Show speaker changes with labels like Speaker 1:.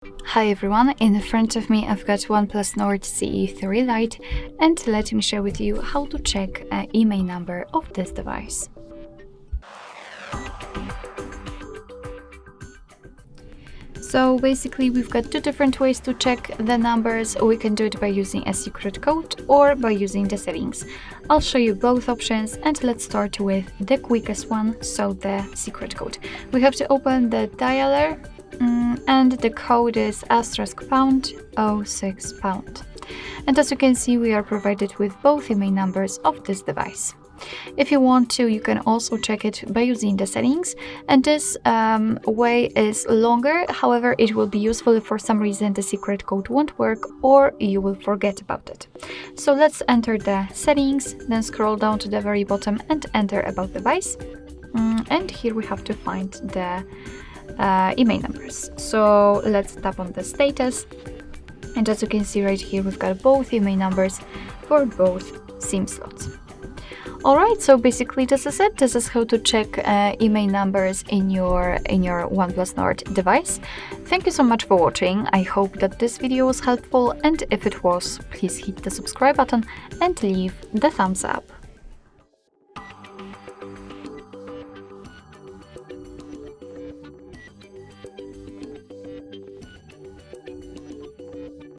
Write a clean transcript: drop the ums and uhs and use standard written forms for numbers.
Speaker 1: Hi everyone, in front of me I've got OnePlus Nord CE 3 Lite, and let me share with you how to check an IMEI number of this device. So basically we've got two different ways to check the numbers. We can do it by using a secret code or by using the settings. I'll show you both options, and let's start with the quickest one, so the secret code. We have to open the dialer and the code is *##06#. And as you can see, we are provided with both IMEI numbers of this device. If you want to, you can also check it by using the settings, and this way is longer. However, it will be useful if for some reason the secret code won't work or you will forget about it. So let's enter the settings, then scroll down to the very bottom and enter about device. And here we have to find the IMEI numbers. So let's tap on the status, and as you can see right here, we've got both IMEI numbers for both SIM slots. Alright, so basically this is it. This is how to check IMEI numbers in your OnePlus Nord device. Thank you so much for watching. I hope that this video was helpful, and if it was, please hit the subscribe button and leave the thumbs up.